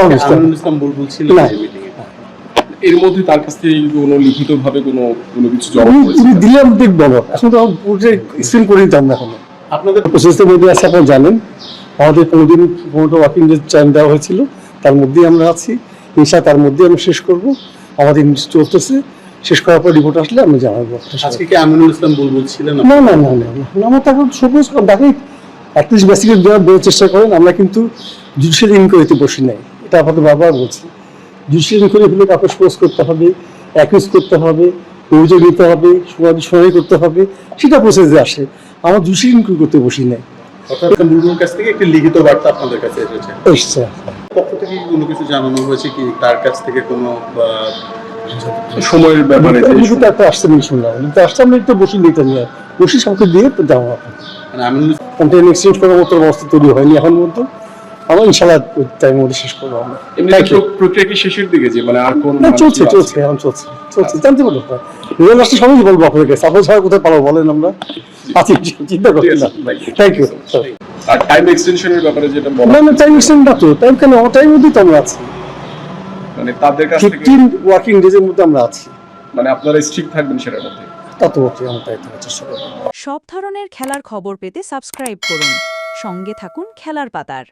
আমিনুল ইসলাম বুলবুল ছিলেন না। এই মিটিং এ। এর মধ্যে তার কাছ থেকে কোনো লিখিতভাবে কোনো কিছু জমা উনি পড়েছে? দিলে আমি দেখবো না। এখন তো পুরো স্ক্রিন করে দিতাম না এখনো। আপনাদের প্রসেসের মধ্যে আছে, আপনারা জানেন আমাদের 15টা ওয়ার্কিং ডে টাইম দেওয়া হয়েছিল, তার মধ্যেই আমরা আছি। ইনশাআল্লাহ তার মধ্যেই আমরা শেষ করব। আমাদের চলতেছে, শেষ করার পর রিপোর্ট আসলে আমি জানাবো। আজকে কি আমিনুল ইসলাম বুলবুল ছিলেন? না না না না না, আমার তো এখন সবুজ ডাকে অ্যাটলিস্ট বেসিক দেওয়ার চেষ্টা করেন। আমরা কিন্তু জুডিশিয়াল ইনকোয়ারিতে বসি নাই, এটা আপনাদের বারবার বলছি। জুডিশিয়াল ইনকোয়ারি হলে কাউকে সোর্স করতে হবে, অ্যাকিউজ করতে হবে, অভিযোগ নিতে হবে, শুনানি করতে হবে, সেটা প্রসেসে আসে। আমরা জুডিশিয়াল ইনকোয়ারি করতে বসি নাই। অর্থাৎ বুলবুলের কাছ থেকে একটি লিখিত বার্তা আপনাদের কাছে এসেছে। এসছে পক্ষ থেকে কি কোনো কিছু জানানো হয়েছে কি তার কাছ থেকে কোনো সময়ের ব্যাপারে? লিখিত একটা আসছে আমি শুনলাম, লিখিত আসছে, আমরা একটু বসি নিতে নিয়ে বসি সবকে দিয়ে তো যাবো। মানে আমিনুল কন্টেন্ট এক্সচেঞ্জ করার মতো অবস্থা তৈরি হয়নি এখন পর্যন্ত। আমরা ইনশাআল্লাহ টাইমের মধ্যে শেষ করবো আমরা। এমনি প্রক্রিয়া কি শেষের দিকে, যে মানে আর কোন না, চলছে এখন চলছে জানতে পারবো না। রেজাল্ট আসলে সবাই বলবো আপনাদেরকে, সাপোজ হয় কোথায় পারবো বলেন, আমরা আছি, চিন্তা করছি না। Thank you. আর টাইম এক্সটেনশনের ব্যাপারে যেটা বলা, না না, টাইম এক্সটেন্ড না তো, টাইম কেন, আমার টাইম মধ্যেই তো আমরা আছি। মানে তাদের কাছ থেকে 15 ওয়ার্কিং ডেজের মধ্যে আমরা আছি। মানে আপনারা স্ট্রিক্ট থাকবেন সেটার মধ্যে? তা তো বলছি, আমরা তাই থাকার চেষ্টা করবো। সব ধরনের খেলার খবর পেতে সাবস্ক্রাইব করুন। সঙ্গে থাকুন খেলার পাতার।